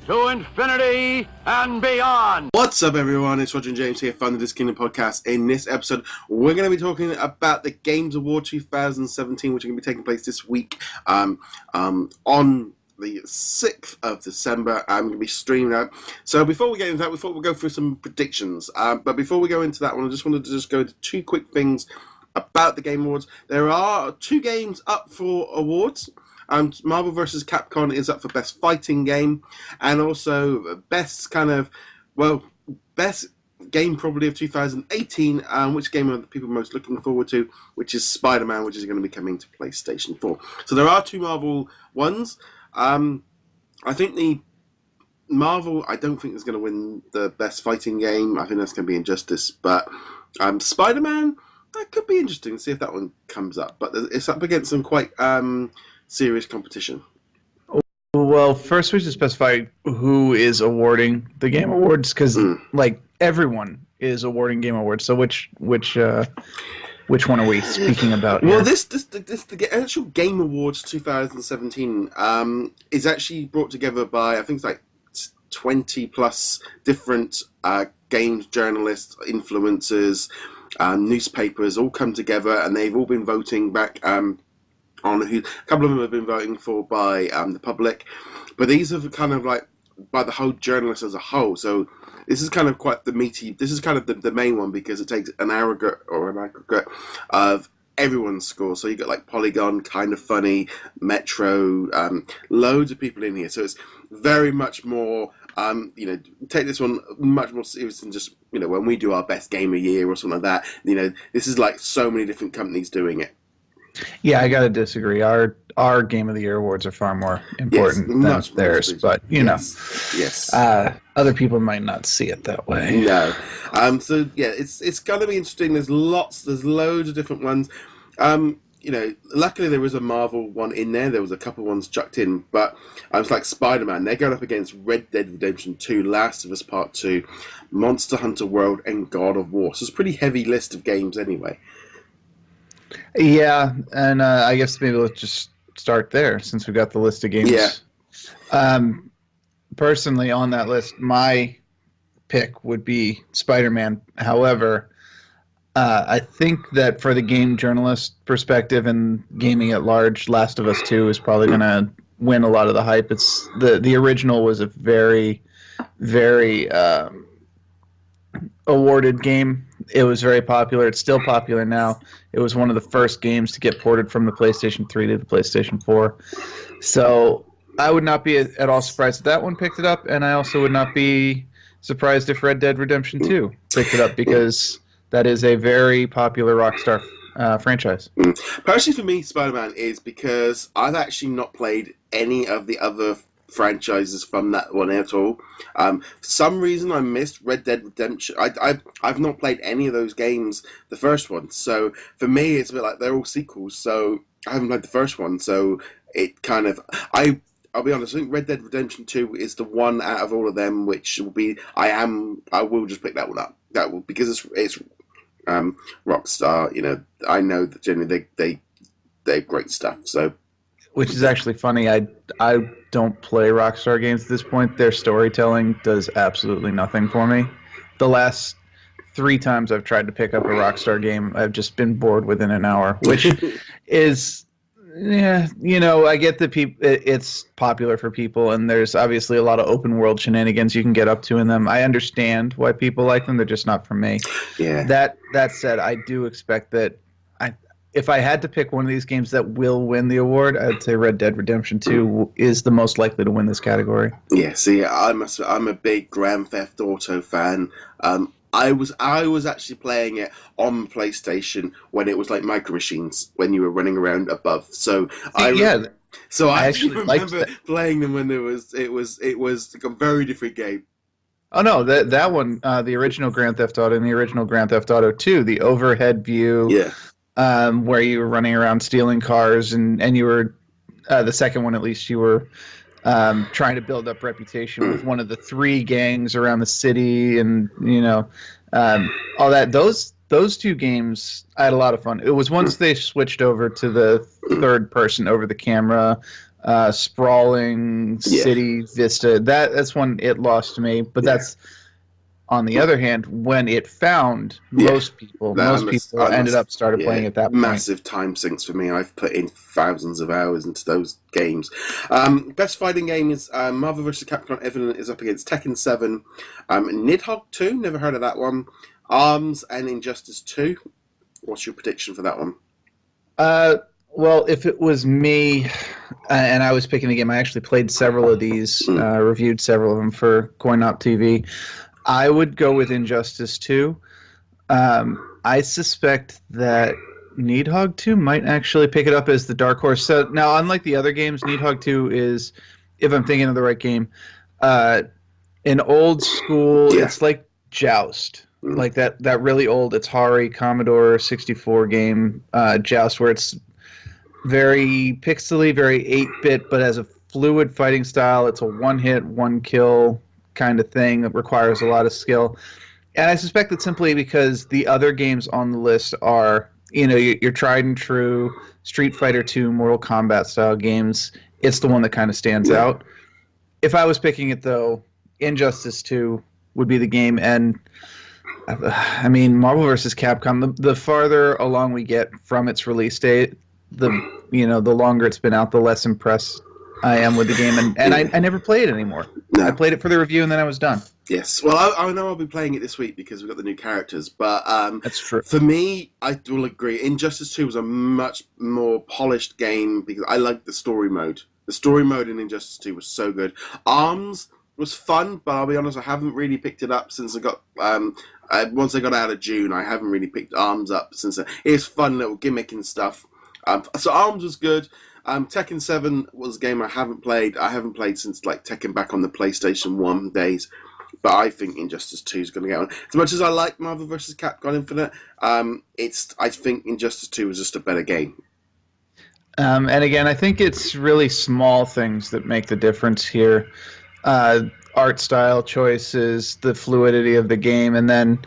to infinity and beyond. What's up, everyone? It's Roger and James here from the DisKingdom podcast. In this episode, we're going to be talking about the Games Award 2017, which are going to be taking place this week on the 6th of December. I'm going to be streaming out. So before we get into that, we thought we'd go through some predictions. But before we go into that one, I just wanted to go to two quick things about the Game Awards. There are two games up for awards. Marvel vs. Capcom is up for Best Fighting Game, and also Best Game probably of 2018, which game are the people most looking forward to, which is Spider-Man, which is going to be coming to PlayStation 4. So there are two Marvel ones. I think the Marvel, I don't think is going to win the Best Fighting Game. I think that's going to be Injustice, but Spider-Man, that could be interesting to see if that one comes up. But it's up against some quite serious competition. Well, first we should specify who is awarding the Game Awards, because like everyone is awarding Game Awards. So which one are we speaking about here? Well, the actual Game Awards 2017 is actually brought together by, I think it's like 20 plus different games journalists, influencers, newspapers all come together, and they've all been voting back on who. A couple of them have been voting for by the public, but these are kind of like by the whole journalists as a whole. So this is kind of quite the meaty. This is kind of the main one, because it takes an aggregate of everyone's score. So you got like Polygon, Kind of Funny, Metro, loads of people in here. So it's very much more. Take this one much more serious than just when we do our best game a year or something like that. This is like so many different companies doing it. Yeah, I gotta disagree. Our Game of the Year awards are far more important than theirs, but yes. Other people might not see it that way. No. So yeah, it's gonna be interesting. There's loads of different ones. Luckily there was a Marvel one in there. There was a couple ones chucked in, but it's like Spider-Man. They're going up against Red Dead Redemption 2, Last of Us Part 2, Monster Hunter World, and God of War. So it's a pretty heavy list of games anyway. Yeah, and I guess maybe let's just start there, since we got the list of games. Yeah. Personally, on that list, my pick would be Spider-Man. However, I think that for the game journalist perspective and gaming at large, Last of Us 2 is probably going to win a lot of the hype. It's the original was a very, very awarded game. It was very popular. It's still popular now. It was one of the first games to get ported from the PlayStation 3 to the PlayStation 4. So I would not be at all surprised if that one picked it up, and I also would not be surprised if Red Dead Redemption 2 picked it up, because that is a very popular Rockstar franchise. Personally, for me, Spider-Man is because I've actually not played any of the other franchises from that one at all. For some reason I missed Red Dead Redemption. I've not played any of those games, the first one. So for me, it's a bit like they're all sequels. So I haven't played the first one. So it kind of I'll be honest. I think Red Dead Redemption 2 is the one out of all of them which will be. I will just pick that one up. That will, because it's Rockstar. I know that generally they're great stuff. So. Which is actually funny. I don't play Rockstar games at this point. Their storytelling does absolutely nothing for me. The last 3 times I've tried to pick up a Rockstar game, I've just been bored within an hour, which is, I get that it's popular for people, and there's obviously a lot of open world shenanigans you can get up to in them. I understand why people like them. They're just not for me. Yeah. That said, I do expect that if I had to pick one of these games that will win the award, I'd say Red Dead Redemption 2 is the most likely to win this category. Yeah, see, I'm a big Grand Theft Auto fan. I was actually playing it on PlayStation when it was like Micro Machines, when you were running around above. So I actually remember playing them when it was like a very different game. Oh no, that one, the original Grand Theft Auto and the original Grand Theft Auto 2, the overhead view. Yeah. Where you were running around stealing cars, and you were, the second one at least, you were trying to build up reputation with one of the 3 gangs around the city, and all that. Those 2 games, I had a lot of fun. It was once they switched over to the third person over the camera sprawling city vista. That's when it lost to me. But that's, on the other hand, when it found most people ended up started playing at that point. Massive time sinks for me. I've put in thousands of hours into those games. Best fighting game is Marvel vs. Capcom Evident is up against Tekken 7, Nidhogg 2, never heard of that one, ARMS, and Injustice 2. What's your prediction for that one? Well, if it was me and I was picking the game, I actually played several of these, reviewed several of them for CoinOp TV. I would go with Injustice 2. I suspect that Nidhogg 2 might actually pick it up as the dark horse. So now, unlike the other games, Nidhogg 2 is, if I'm thinking of the right game, an old school. It's like Joust, like that really old Atari Commodore 64 game, Joust, where it's very pixely, very 8-bit, but has a fluid fighting style. It's a one-hit, one-kill kind of thing that requires a lot of skill. And I suspect that simply because the other games on the list are, your tried and true Street Fighter 2, Mortal Kombat style games, it's the one that kind of stands out. If I was picking it, though, Injustice 2 would be the game. And, I mean, Marvel vs. Capcom, the farther along we get from its release date, the longer it's been out, the less impressed I am with the game, and I never play it anymore. No. I played it for the review, and then I was done. Yes. Well, I know I'll be playing it this week because we've got the new characters, but that's true. For me, I will agree. Injustice 2 was a much more polished game because I liked the story mode. The story mode in Injustice 2 was so good. ARMS was fun, but I'll be honest, I haven't really picked it up since I got... once I got out of June, I haven't really picked ARMS up since then. It's fun little gimmick and stuff. So ARMS was good. Tekken 7 was a game I haven't played. I haven't played since like Tekken back on the PlayStation 1 days. But I think Injustice 2 is going to get on. As much as I like Marvel vs. Capcom Infinite, I think Injustice 2 is just a better game. And again, I think it's really small things that make the difference here. Art style choices, the fluidity of the game, and then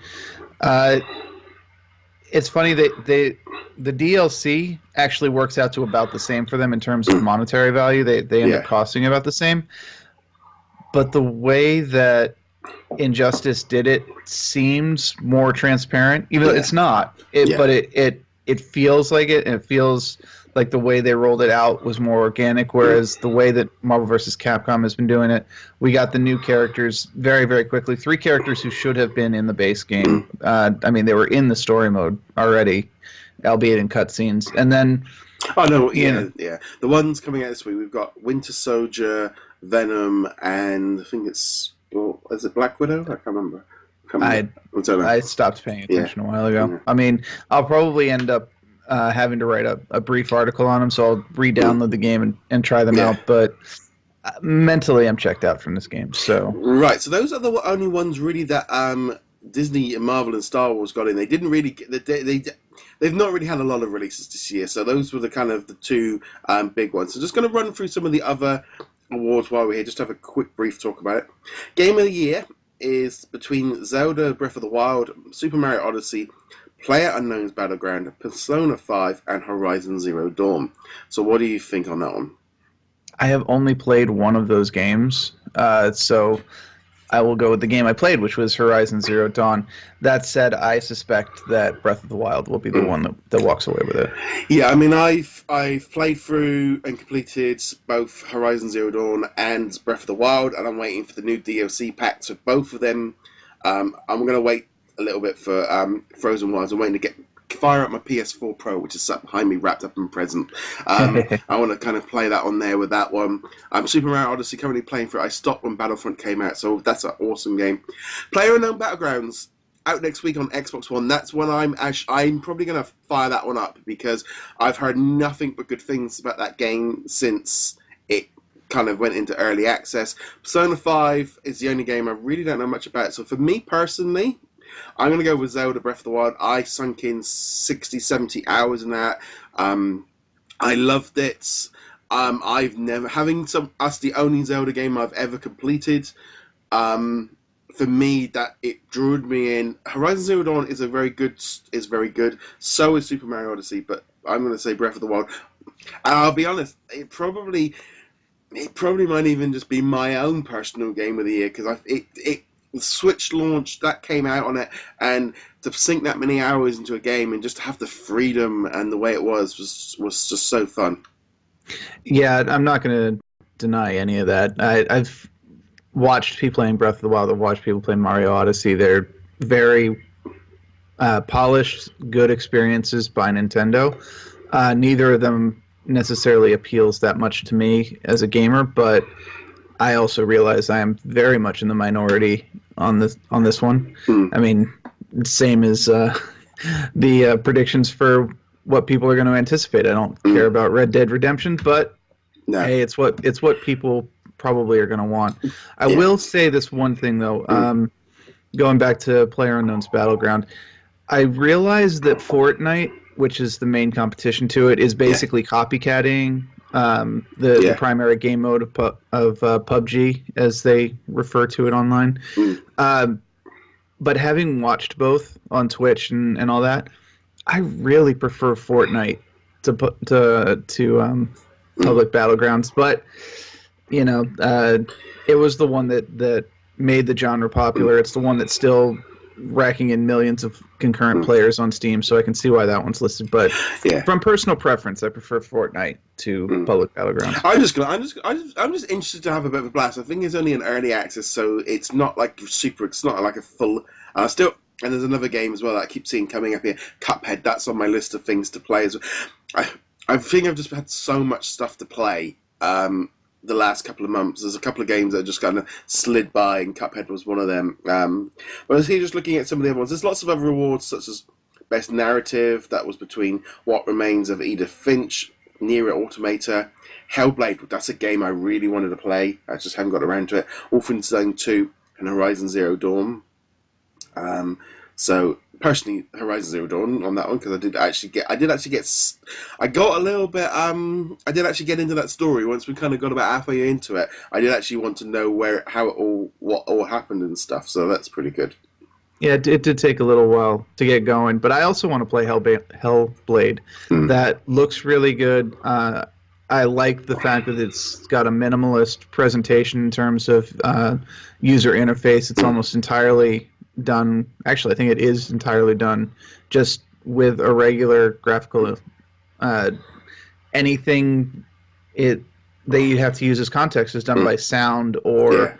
it's funny that the DLC actually works out to about the same for them in terms of monetary value. They end up costing about the same. But the way that Injustice did it seems more transparent, even though it's not. But it feels like it, and it feels like the way they rolled it out was more organic, whereas the way that Marvel vs. Capcom has been doing it, we got the new characters very, very quickly. 3 characters who should have been in the base game. I mean, they were in the story mode already, albeit in cutscenes. And then... Oh, no, yeah. The ones coming out this week, we've got Winter Soldier, Venom, and I think it's... Is it Black Widow? I can't remember. I stopped paying attention a while ago. Yeah. I mean, I'll probably end up having to write a brief article on them, so I'll re-download the game and try them out. But mentally, I'm checked out from this game. So right, so those are the only ones really that Disney and Marvel and Star Wars got in. They didn't really they've not really had a lot of releases this year. So those were the kind of the 2 big ones. So just going to run through some of the other awards while we're here. Just have a quick brief talk about it. Game of the Year is between Zelda Breath of the Wild, Super Mario Odyssey, PlayerUnknown's Battleground, Persona 5, and Horizon Zero Dawn. So what do you think on that one? I have only played one of those games, so I will go with the game I played, which was Horizon Zero Dawn. That said, I suspect that Breath of the Wild will be the one that walks away with it. Yeah, I mean, I've played through and completed both Horizon Zero Dawn and Breath of the Wild, and I'm waiting for the new DLC packs for both of them. I'm going to wait a little bit for Frozen Wilds. I'm waiting to fire up my PS4 Pro, which is sat behind me, wrapped up in present. I want to kind of play that on there with that one. Super Mario Odyssey, currently playing for it. I stopped when Battlefront came out, so that's an awesome game. PlayerUnknown Battlegrounds, out next week on Xbox One. That's when I'm probably going to fire that one up because I've heard nothing but good things about that game since it kind of went into early access. Persona 5 is the only game I really don't know much about. So for me personally, I'm going to go with Zelda Breath of the Wild. I sunk in 60, 70 hours in that. I loved it. I've never... That's the only Zelda game I've ever completed. For me, that it drew me in. Horizon Zero Dawn is very good. So is Super Mario Odyssey, but I'm going to say Breath of the Wild. And I'll be honest, it probably... it probably might even just be my own personal game of the year because the Switch launch that came out on it, and to sink that many hours into a game and just to have the freedom and the way it was just so fun. Yeah, I'm not going to deny any of that. I've watched people playing Breath of the Wild. I've watched people play Mario Odyssey. They're very polished, good experiences by Nintendo. Neither of them necessarily appeals that much to me as a gamer, but I also realize I am very much in the minority on this one. I mean, same as the predictions for what people are going to anticipate. I don't care about Red Dead Redemption, but hey, it's what people probably are going to want. I will say this one thing though. Going back to PlayerUnknown's Battleground, I realized that Fortnite, which is the main competition to it, is basically copycatting the primary game mode of PUBG, as they refer to it online. But having watched both on Twitch and all that, I really prefer Fortnite to public battlegrounds. But you know, it was the one that made the genre popular. It's the one that's still racking in millions of concurrent players on Steam, so I can see why that one's listed. But from personal preference, I prefer Fortnite to public battlegrounds. I'm just interested to have a bit of a blast. I think it's only an early access, so it's not like super. It's not like a full. And there's another game as well that I keep seeing coming up here, Cuphead. That's on my list of things to play. I think I've just had so much stuff to play. The last couple of months, there's a couple of games that just kind of slid by, and Cuphead was one of them. But I was here just looking at some of the other ones. There's lots of other awards, such as Best Narrative. That was between What Remains of Edith Finch, Nier Automata, Hellblade. That's a game I really wanted to play. I just haven't got around to it. Wolfenstein 2 and Horizon Zero Dawn. So personally, Horizon Zero Dawn on that one, because I did actually get into that story once we kind of got about halfway into it. I did actually want to know what all happened and stuff, so that's pretty good. Yeah, it did take a little while to get going, but I also want to play Hellblade. That looks really good. I like the fact that it's got a minimalist presentation in terms of user interface. It's almost entirely done. Actually, I think it is entirely done just with a regular graphical. Anything that you have to use as context is done by sound or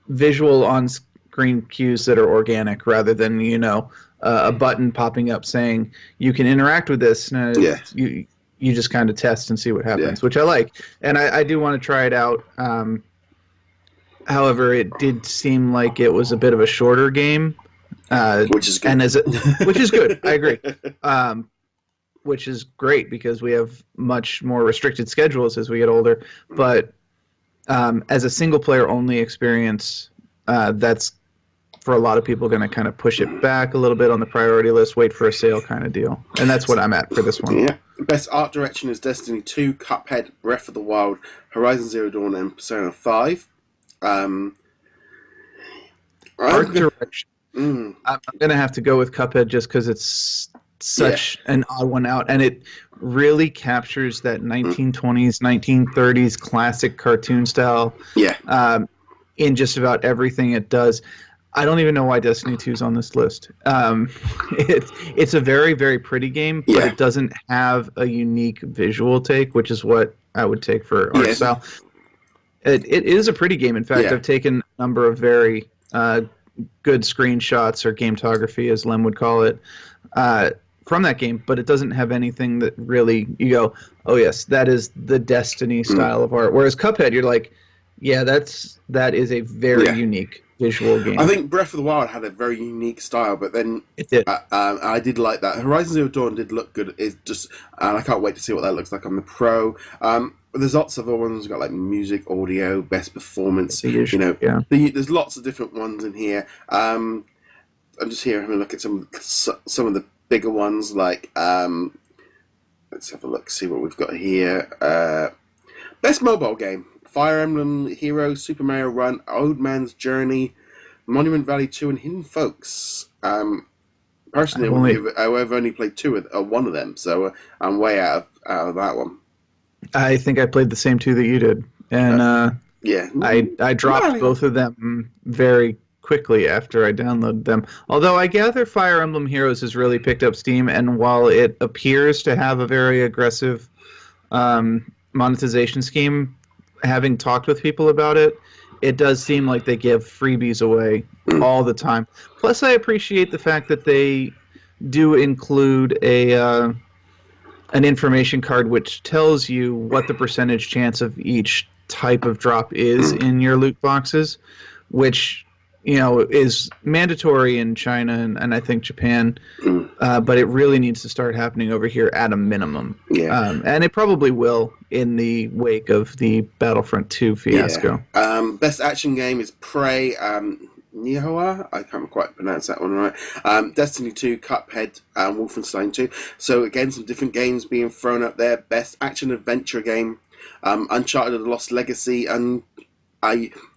visual on-screen cues that are organic, rather than a button popping up saying you can interact with this. You just kind of test and see what happens, which I like, and I do want to try it out. However, it did seem like it was a bit of a shorter game, which is good. Which is good. I agree. Which is great because we have much more restricted schedules as we get older. But as a single-player only experience, that's for a lot of people going to kind of push it back a little bit on the priority list, wait for a sale kind of deal. And that's what I'm at for this one. Yeah. Best Art Direction is Destiny 2, Cuphead, Breath of the Wild, Horizon Zero Dawn, and Persona 5. Art direction. I'm going to have to go with Cuphead just because it's such an odd one out, and it really captures that 1920s, 1930s classic cartoon style in just about everything it does. I don't even know why Destiny 2 is on this list. It's a very, very pretty game, but it doesn't have a unique visual take, which is what I would take for art style. It is a pretty game. In fact, I've taken a number of very good screenshots, or gametography, as Lem would call it, from that game, but it doesn't have anything that really you go, oh yes, that is the Destiny style of art. Whereas Cuphead, you're like, yeah, that is a very unique visual game. I think Breath of the Wild had a very unique style, but then it did. I did like that. Horizon Zero Dawn did look good. It's just, and I can't wait to see what that looks like on the Pro. There's lots of other ones. We've got like music, audio, best performance. There's lots of different ones in here. I'm just here having a look at some of the bigger ones. Like, let's have a look, see what we've got here. Best mobile game: Fire Emblem Heroes, Super Mario Run, Old Man's Journey, Monument Valley 2, and Hidden Folks. Personally, I've only played one of them, so I'm way out of that one. I think I played the same two that you did, and Yeah. I dropped both of them very quickly after I downloaded them. Although I gather Fire Emblem Heroes has really picked up steam, and while it appears to have a very aggressive monetization scheme, having talked with people about it, it does seem like they give freebies away all the time. Plus, I appreciate the fact that they do include an information card which tells you what the percentage chance of each type of drop is in your loot boxes, which is mandatory in China and I think Japan, but it really needs to start happening over here at a minimum. Yeah. And it probably will in the wake of the Battlefront 2 fiasco. Yeah. Best action game is Prey, Nihoa? I can't quite pronounce that one right. Destiny 2, Cuphead, Wolfenstein 2. So again, some different games being thrown up there. Best action adventure game, Uncharted: The Lost Legacy, and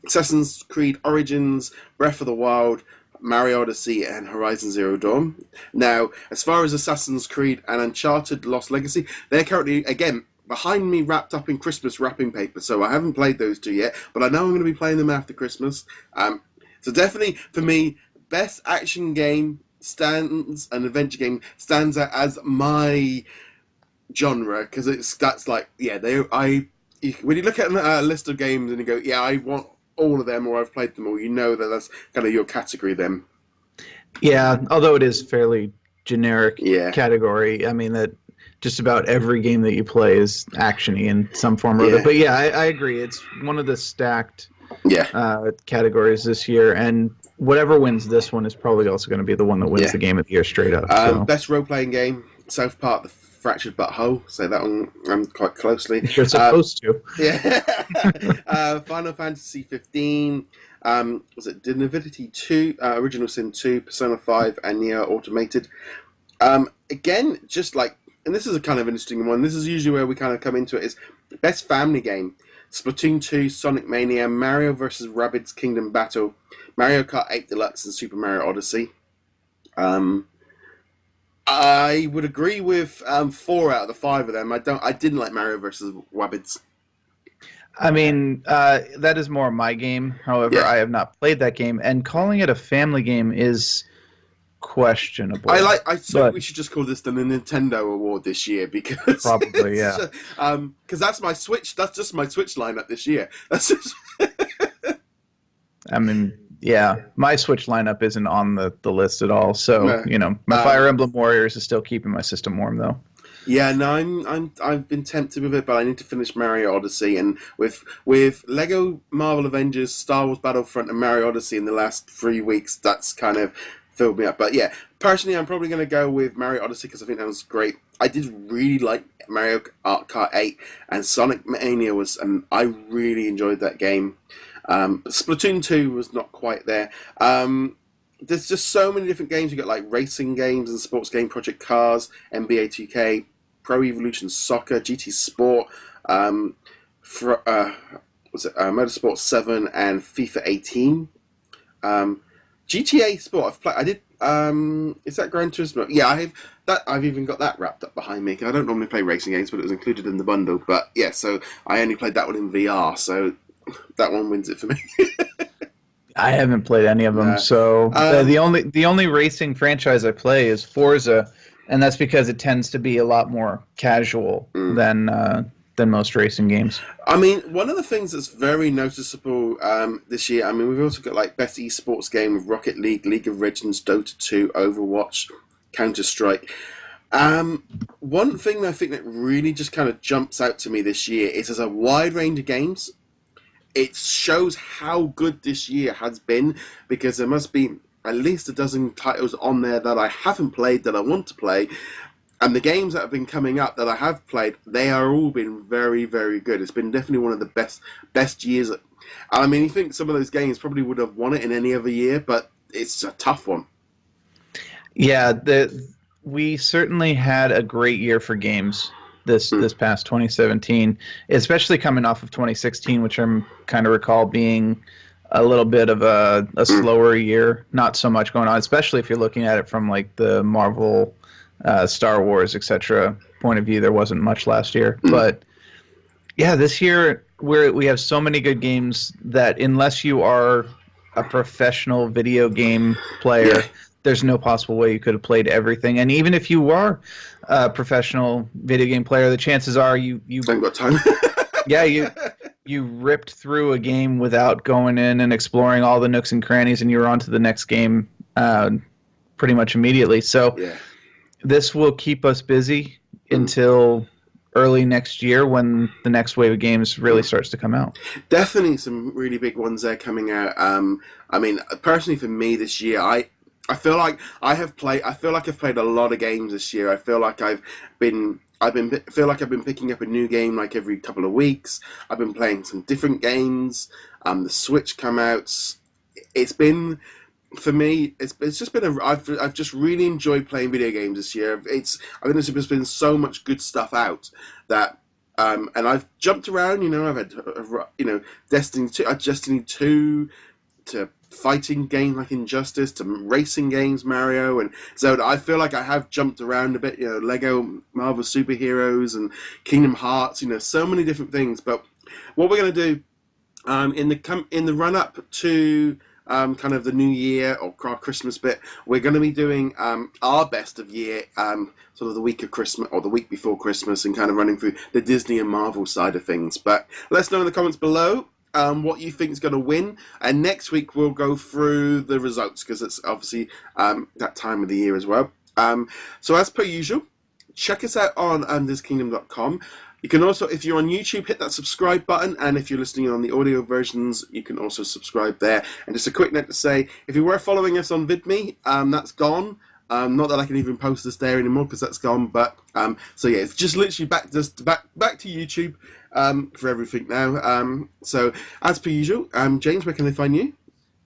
Assassin's Creed Origins, Breath of the Wild, Mario Odyssey, and Horizon Zero Dawn. Now, as far as Assassin's Creed and Uncharted: Lost Legacy, they're currently, again, behind me wrapped up in Christmas wrapping paper, so I haven't played those two yet, but I know I'm going to be playing them after Christmas. So definitely, for me, best action game stands, an adventure game stands out as my genre, because that's like, yeah, when you look at a list of games and you go, yeah, I want all of them, or I've played them all, you know that's kind of your category then. Yeah, although it is fairly generic category. I mean, that just about every game that you play is action-y in some form or other. But yeah, I agree. It's one of the stacked categories this year, and whatever wins this one is probably also going to be the one that wins the game of the year straight up. Best role-playing game, South Park: The Fractured But Whole, so that one quite closely. You're supposed to. Yeah. Final Fantasy 15, was it Divinity 2, Original Sin 2, Persona 5, and Nier Automated. Again, just like, and this is a kind of interesting one, this is usually where we kind of come into it, is best family game, Splatoon 2, Sonic Mania, Mario vs. Rabbids Kingdom Battle, Mario Kart 8 Deluxe, and Super Mario Odyssey. I would agree with 4 out of the 5 of them. I didn't like Mario vs. Rabbids. I mean, that is more my game. However, I have not played that game, and calling it a family game is questionable. I think we should just call this the Nintendo Award this year, because probably because that's my Switch. That's just my Switch lineup this year. That's just I mean, yeah, my Switch lineup isn't on the list at all. So my Fire Emblem Warriors is still keeping my system warm though. Yeah, no, I've been tempted with it, but I need to finish Mario Odyssey, and with Lego Marvel Avengers, Star Wars Battlefront, and Mario Odyssey in the last 3 weeks, that's kind of filled me up. But yeah, personally, I'm probably going to go with Mario Odyssey because I think that was great. I did really like Mario Kart 8, and Sonic Mania I really enjoyed that game. Splatoon 2 was not quite there. There's just so many different games. You got like racing games and sports game, Project Cars, NBA 2K, Pro Evolution Soccer, GT Sport, Motorsport 7, and FIFA 18. GTA Sport, I've played. I did. Is that Gran Turismo? Yeah, I've even got that wrapped up behind me. I don't normally play racing games, but it was included in the bundle. But yeah, so I only played that one in VR, so that one wins it for me. I haven't played any of them, so the only racing franchise I play is Forza, and that's because it tends to be a lot more casual than most racing games. I mean, one of the things that's very noticeable this year, I mean, we've also got like best esports game with Rocket League, League of Legends, Dota 2, Overwatch, Counter-Strike. One thing I think that really just kind of jumps out to me this year is there's a wide range of games. It shows how good this year has been, because there must be at least a dozen titles on there that I haven't played that I want to play. And the games that have been coming up that I have played, they are all been very, very good. It's been definitely one of the best years. I mean, you think some of those games probably would have won it in any other year, but it's a tough one. Yeah, we certainly had a great year for games this past 2017, especially coming off of 2016, which I'm kind of recall being a little bit of a slower year. Not so much going on, especially if you're looking at it from like the Marvel, Star Wars, etc. point of view. There wasn't much last year, but Yeah, this year we have so many good games that unless you are a professional video game player, there's no possible way you could have played everything. And even if you are a professional video game player, the chances are you haven't got time. yeah, you ripped through a game without going in and exploring all the nooks and crannies, and you're on to the next game pretty much immediately. So this will keep us busy until early next year when the next wave of games really starts to come out. Definitely some really big ones there coming out. I mean, personally for me this year, I feel like I've played a lot of games this year. I feel like I've been picking up a new game like every couple of weeks. I've been playing some different games. The Switch come out. It's been, for me, it's just been I've just really enjoyed playing video games this year. I think there's just been so much good stuff out that and I've jumped around. I've had Destiny 2 to fighting games like Injustice to racing games, Mario and Zelda. I feel like I have jumped around a bit. Lego Marvel superheroes and Kingdom Hearts. So many different things. But what we're going to do in the run up to kind of the new year or our Christmas bit, we're going to be doing our best of year, sort of the week of Christmas or the week before Christmas, and kind of running through the Disney and Marvel side of things. But let us know in the comments below what you think is going to win, and next week we'll go through the results because it's obviously that time of the year as well. So as per usual, check us out on DisKingdom.com. You can also, if you're on YouTube, hit that subscribe button, and if you're listening on the audio versions, you can also subscribe there. And just a quick note to say, if you were following us on VidMe, that's gone. Not that I can even post this there anymore because that's gone. But so yeah, it's just literally back to YouTube for everything now. So as per usual, James, where can they find you?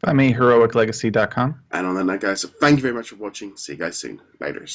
Find me heroiclegacy.com. And on that note, guys, so thank you very much for watching. See you guys soon. Later.